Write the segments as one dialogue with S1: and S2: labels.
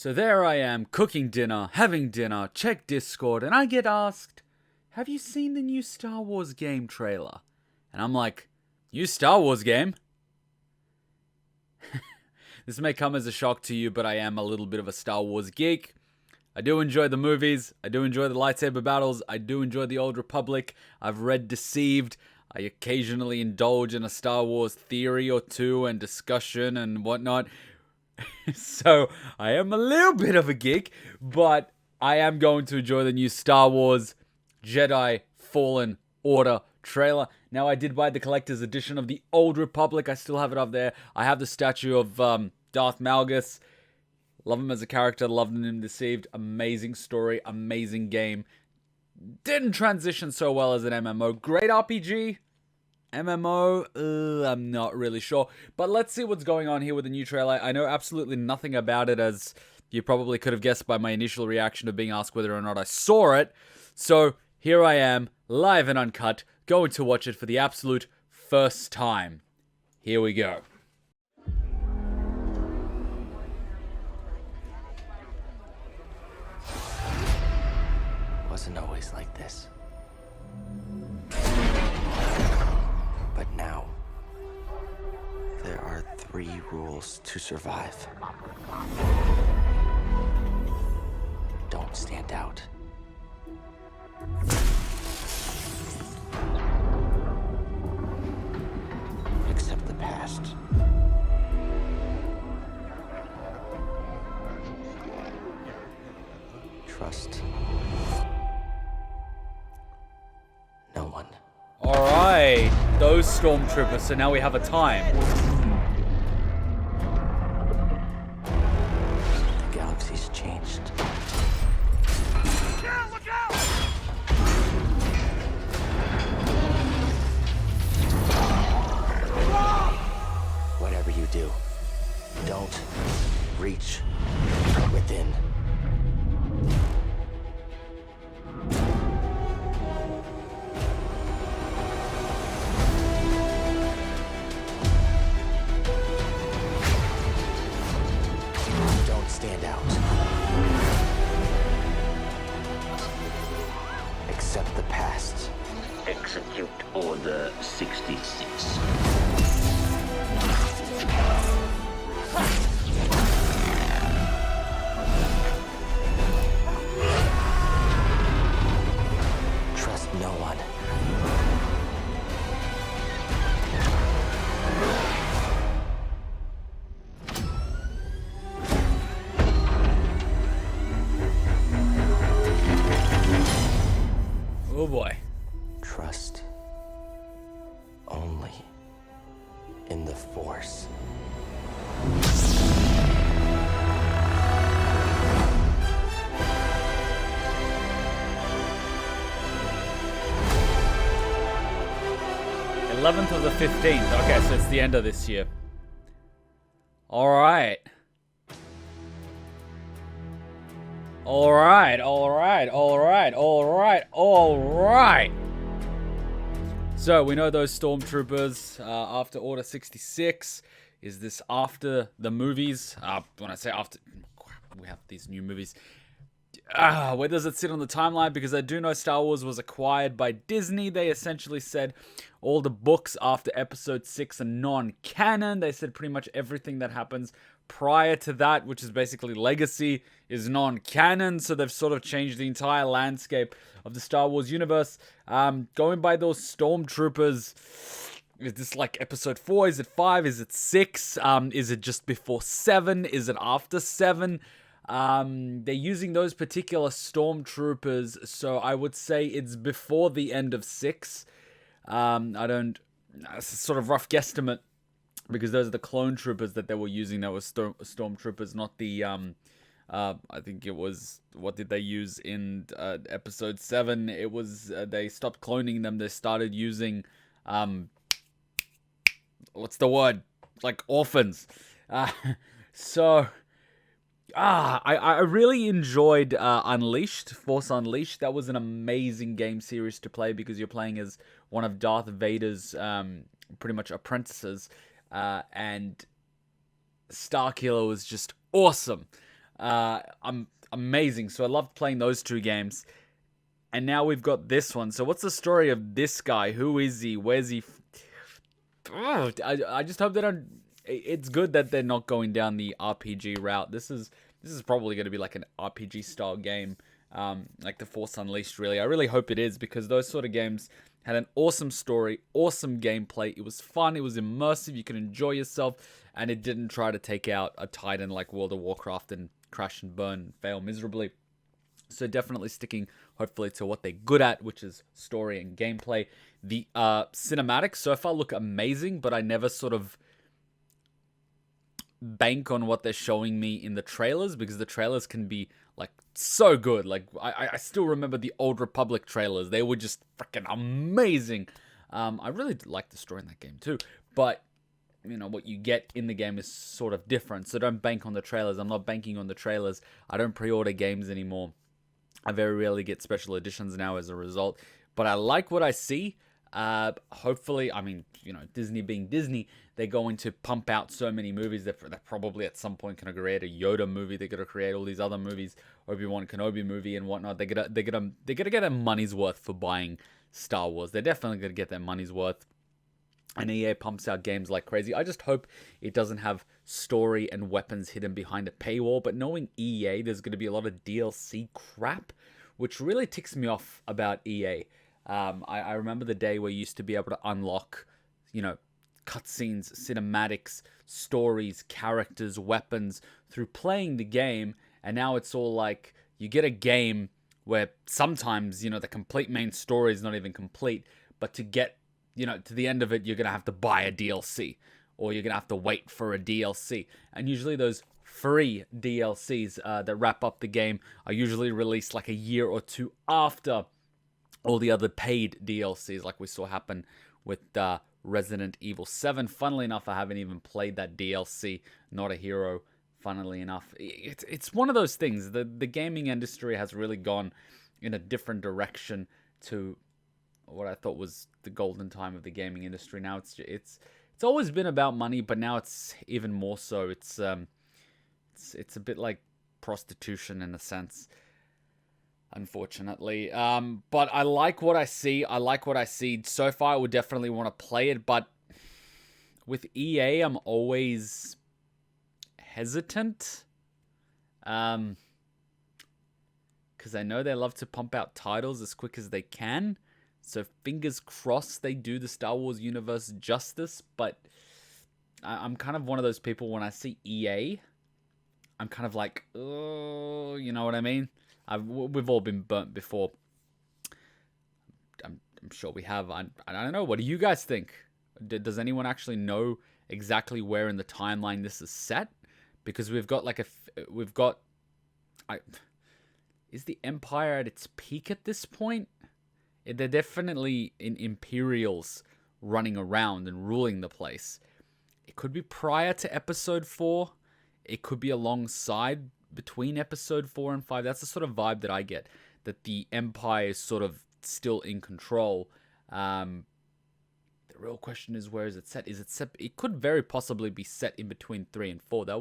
S1: So there I am, cooking dinner, having dinner, check Discord, and I get asked, have you seen the new Star Wars game trailer? And I'm like, new Star Wars game? This may come as a shock to you, but I am a little bit of a Star Wars geek. I do enjoy the movies, I do enjoy the lightsaber battles, I do enjoy the Old Republic, I've read Deceived, I occasionally indulge in a Star Wars theory or two and discussion and whatnot. So, I am a little bit of a geek, but I am going to enjoy the new Star Wars Jedi Fallen Order trailer. Now, I did buy the collector's edition of the Old Republic. I still have it up there. I have the statue of Darth Malgus. Love him as a character. Loved him in Deceived. Amazing story. Amazing game. Didn't transition so well as an MMO. Great RPG. MMO, I'm not really sure. But let's see what's going on here with the new trailer. I know absolutely nothing about it, as you probably could have guessed by my initial reaction of being asked whether or not I saw it. So here I am, live and uncut, going to watch it for the absolute first time. Here we go.
S2: Wasn't always like this. But now, there are 3 rules to survive. Don't stand out. Accept the past. Trust no one.
S1: Alright, those stormtroopers, so now we have a time.
S2: The galaxy's changed.
S3: Yeah, look out!
S2: Whatever you do, don't reach within. Don't stand out. Accept the past.
S4: Execute Order 66.
S2: Trust no one.
S1: Oh boy.
S2: Trust only in the Force.
S1: The 11th or the 15th. Okay, so it's the end of this year. Alright. Alright. So, we know those stormtroopers after Order 66. Is this after the movies? When I say after, we have these new movies. Where does it sit on the timeline? Because I do know Star Wars was acquired by Disney. They essentially said all the books after Episode 6 are non-canon. They said pretty much everything that happens prior to that, which is basically Legacy, is non-canon. So they've sort of changed the entire landscape of the Star Wars universe. Going by those stormtroopers, is this like Episode 4? Is it 5? Is it 6? Is it just before 7? Is it after 7? They're using those particular stormtroopers, so I would say it's before the end of 6. It's a sort of rough guesstimate, because those are the clone troopers that they were using that were stormtroopers, not the, I think it was, what did they use in Episode 7? It was, they stopped cloning them, they started using, what's the word? Like orphans. I really enjoyed Unleashed, Force Unleashed. That was an amazing game series to play, because you're playing as one of Darth Vader's pretty much apprentices, and Starkiller was just awesome. Amazing. So I loved playing those two games. And now we've got this one. So what's the story of this guy? Who is he? Where's he? I just hope they don't. It's good that they're not going down the RPG route. This is probably going to be like an RPG style game, like The Force Unleashed. Really, I really hope it is, because those sort of games had an awesome story, awesome gameplay. It was fun. It was immersive. You could enjoy yourself, and it didn't try to take out a titan like World of Warcraft and crash and burn and fail miserably. So definitely sticking, hopefully, to what they're good at, which is story and gameplay. The cinematics so far look amazing, but I never sort of bank on what they're showing me in the trailers, because the trailers can be like so good. Like I still remember the Old Republic trailers. They were just freaking amazing. I really like the story in that game too, but you know, what you get in the game is sort of different. So don't bank on the trailers. I'm not banking on the trailers. I don't pre-order games anymore. I very rarely get special editions now as a result. But I like what I see. Hopefully, I mean, you know, Disney being Disney, they're going to pump out so many movies that they're probably at some point going to create a Yoda movie. They're going to create all these other movies, Obi-Wan Kenobi movie and whatnot. They're gonna get their money's worth for buying Star Wars. They're definitely going to get their money's worth. And EA pumps out games like crazy. I just hope it doesn't have story and weapons hidden behind a paywall. But knowing EA, there's going to be a lot of DLC crap, which really ticks me off about EA. I remember the day where you used to be able to unlock, you know, cutscenes, cinematics, stories, characters, weapons through playing the game. And now it's all like, you get a game where sometimes, you know, the complete main story is not even complete. But to get, you know, to the end of it, you're going to have to buy a DLC, or you're going to have to wait for a DLC. And usually those free DLCs that wrap up the game are usually released like a year or two after all the other paid DLCs, like we saw happen with Resident Evil 7. Funnily enough, I haven't even played that DLC, Not a Hero. Funnily enough, it's one of those things. The gaming industry has really gone in a different direction to what I thought was the golden time of the gaming industry. Now it's always been about money, but now it's even more so. It's a bit like prostitution in a sense, unfortunately. But I like what I see. So far, I would definitely want to play it, but with EA, I'm always hesitant. Because I know they love to pump out titles as quick as they can. So fingers crossed they do the Star Wars universe justice. But I'm kind of one of those people, when I see EA, I'm kind of like, oh, you know what I mean? We've all been burnt before. I'm sure we have. I don't know. What do you guys think? Does anyone actually know exactly where in the timeline this is set? Because we've got like is the Empire at its peak at this point? They're definitely in Imperials running around and ruling the place. It could be prior to Episode 4. It could be alongside, between Episode 4 and 5. That's the sort of vibe that I get, that the Empire is sort of still in control. The real question is, where is it set? Is it set? It could very possibly be set in between 3 and 4. That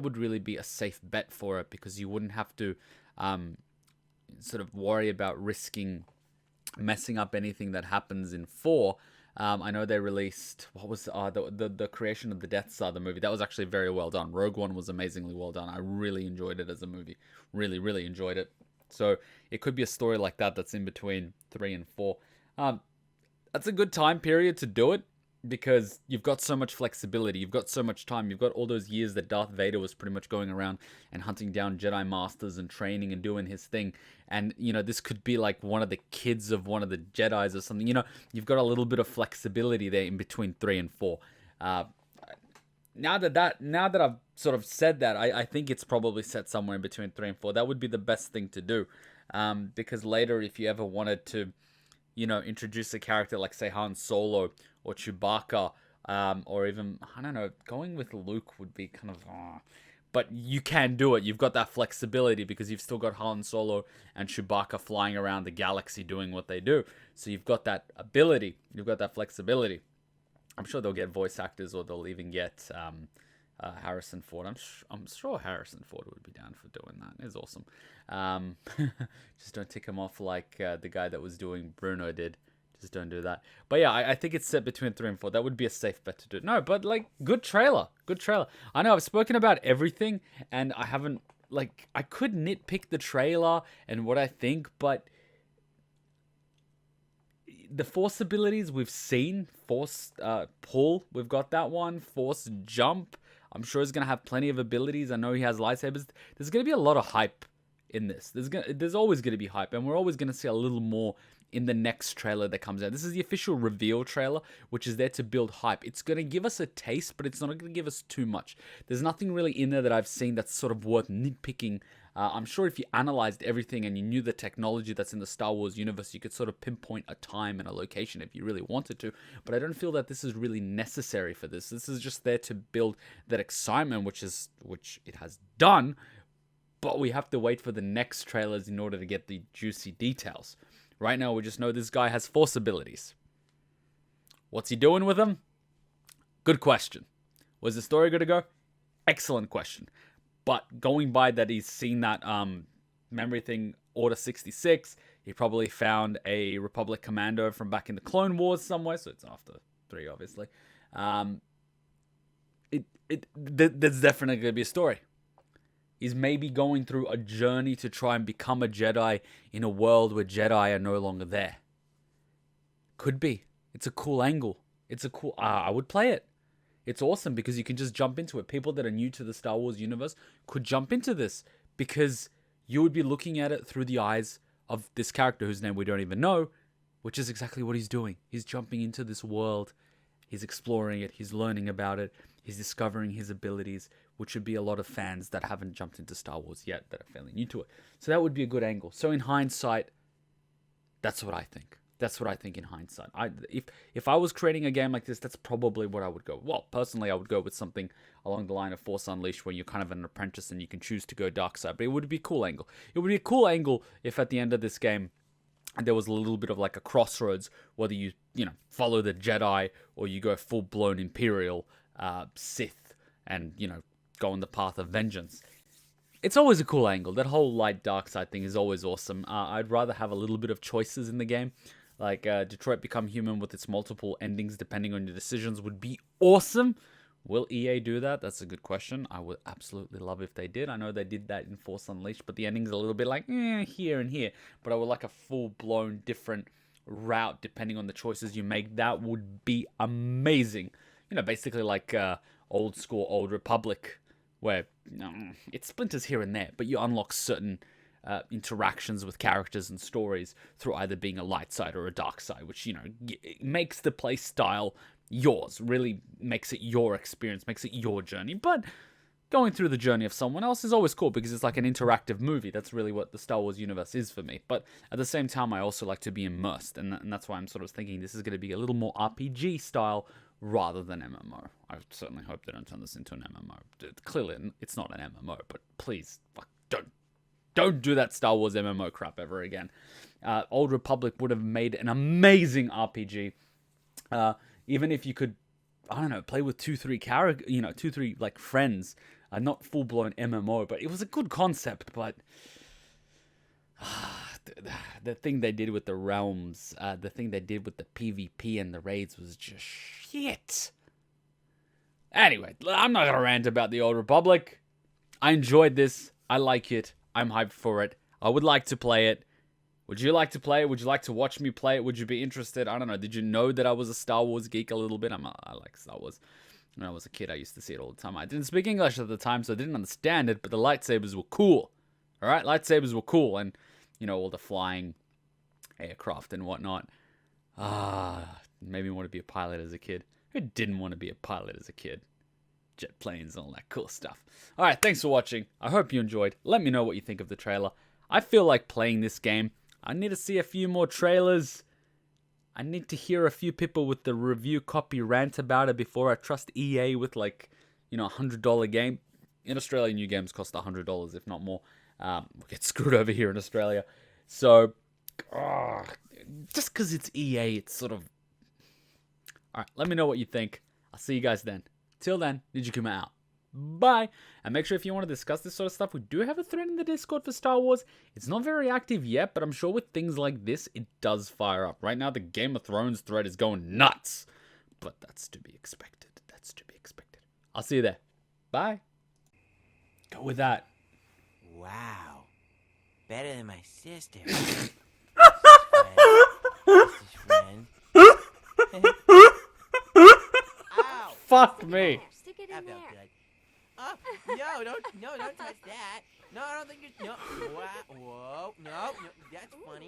S1: would really be a safe bet for it, because you wouldn't have to sort of worry about messing up anything that happens in 4. I know they released, what was the creation of the Death Star, the movie. That was actually very well done. Rogue One was amazingly well done. I really enjoyed it as a movie. Really, really enjoyed it. So it could be a story like that that's in between 3 and 4. That's a good time period to do it, because you've got so much flexibility. You've got so much time. You've got all those years that Darth Vader was pretty much going around and hunting down Jedi Masters and training and doing his thing. And, you know, this could be like one of the kids of one of the Jedis or something. You know, you've got a little bit of flexibility there in between 3 and 4. Now that I've sort of said that, I think it's probably set somewhere in between 3 and 4. That would be the best thing to do. Because later, if you ever wanted to, you know, introduce a character like, say, Han Solo or Chewbacca, or even, I don't know, going with Luke would be kind of, but you can do it. You've got that flexibility, because you've still got Han Solo and Chewbacca flying around the galaxy doing what they do. So you've got that ability. You've got that flexibility. I'm sure they'll get voice actors, or they'll even get Harrison Ford. I'm sure Harrison Ford would be down for doing that. It's awesome. Just don't tick him off like the guy that was doing Bruno did. Just don't do that. But yeah, I think it's set between 3 and 4. That would be a safe bet to do. No, but like, good trailer. Good trailer. I know I've spoken about everything, and I haven't, like, I could nitpick the trailer and what I think, but the Force abilities we've seen. Force pull, we've got that one. Force jump, I'm sure he's going to have plenty of abilities. I know he has lightsabers. There's going to be a lot of hype in this. There's always going to be hype, and we're always going to see a little more in the next trailer that comes out. This is the official reveal trailer, which is there to build hype. It's going to give us a taste, but it's not going to give us too much. There's nothing really in there that I've seen that's sort of worth nitpicking. I'm sure if you analyzed everything and you knew the technology that's in the Star Wars universe, you could sort of pinpoint a time and a location if you really wanted to. But I don't feel that this is really necessary for this. This is just there to build that excitement, which it has done. But we have to wait for the next trailers in order to get the juicy details. Right now, we just know this guy has Force abilities. What's he doing with them? Good question. Was the story going to go? Excellent question. But going by that, he's seen that memory thing, Order 66. He probably found a Republic commando from back in the Clone Wars somewhere. So it's after 3, obviously. There's definitely going to be a story. He's maybe going through a journey to try and become a Jedi in a world where Jedi are no longer there. Could be. It's a cool angle. I would play it. It's awesome because you can just jump into it. People that are new to the Star Wars universe could jump into this because you would be looking at it through the eyes of this character whose name we don't even know, which is exactly what he's doing. He's jumping into this world. He's exploring it. He's learning about it. He's discovering his abilities, which would be a lot of fans that haven't jumped into Star Wars yet, that are fairly new to it. So that would be a good angle. So in hindsight, that's what I think. That's what I think in hindsight. If I was creating a game like this, that's probably what I would go. Well, personally, I would go with something along the line of Force Unleashed, where you're kind of an apprentice and you can choose to go dark side. But it would be a cool angle. It would be a cool angle if at the end of this game, there was a little bit of like a crossroads, whether you follow the Jedi or you go full-blown Imperial Sith and, go on the path of vengeance. It's always a cool angle. That whole light dark side thing is always awesome. I'd rather have a little bit of choices in the game. Like Detroit Become Human with its multiple endings depending on your decisions would be awesome. Will EA do that? That's a good question. I would absolutely love if they did. I know they did that in Force Unleashed, but the ending's a little bit like here and here. But I would like a full-blown different route depending on the choices you make. That would be amazing. Basically like old school Old Republic, where it splinters here and there, but you unlock certain interactions with characters and stories through either being a light side or a dark side, which makes the play style yours, really makes it your experience, makes it your journey. But going through the journey of someone else is always cool because it's like an interactive movie. That's really what the Star Wars universe is for me. But at the same time, I also like to be immersed, and that's why I'm sort of thinking this is going to be a little more RPG style rather than MMO. I certainly hope they don't turn this into an MMO. Clearly, it's not an MMO, but please, don't do that Star Wars MMO crap ever again. Old Republic would have made an amazing RPG. Even if you could, I don't know, play with 2-3 characters, 2-3 like friends, not full blown MMO, but it was a good concept. But the thing they did with the realms, the thing they did with the PvP and the raids was just shit. Anyway, I'm not gonna rant about the Old Republic. I enjoyed this. I like it. I'm hyped for it. I would like to play it. Would you like to play it? Would you like to watch me play it? Would you be interested? I don't know. Did you know that I was a Star Wars geek a little bit? I like Star Wars. When I was a kid, I used to see it all the time. I didn't speak English at the time, so I didn't understand it, but the lightsabers were cool. All right? Lightsabers were cool. And, all the flying aircraft and whatnot. Made me want to be a pilot as a kid. Who didn't want to be a pilot as a kid? Jet planes and all that cool stuff. All right, thanks for watching. I hope you enjoyed. Let me know what you think of the trailer. I feel like playing this game. I need to see a few more trailers. I need to hear a few people with the review copy rant about it before I trust EA with $100 game. In Australia, new games cost $100, if not more. We'll get screwed over here in Australia. So, just because it's EA, it's sort of... All right, let me know what you think. I'll see you guys then. Till then, Ninja Kuma out. Bye. And make sure if you want to discuss this sort of stuff, we do have a thread in the Discord for Star Wars. It's not very active yet, but I'm sure with things like this, it does fire up. Right now, the Game of Thrones thread is going nuts. But that's to be expected. That's to be expected. I'll see you there. Bye. Go with that.
S3: Wow. Better than my sister. Friend. Ow!
S1: Fuck me.
S5: Stick it
S3: That
S5: in
S3: felt
S5: there.
S3: good. No, don't touch that. No, I don't think you. No. Whoa, no, that's funny.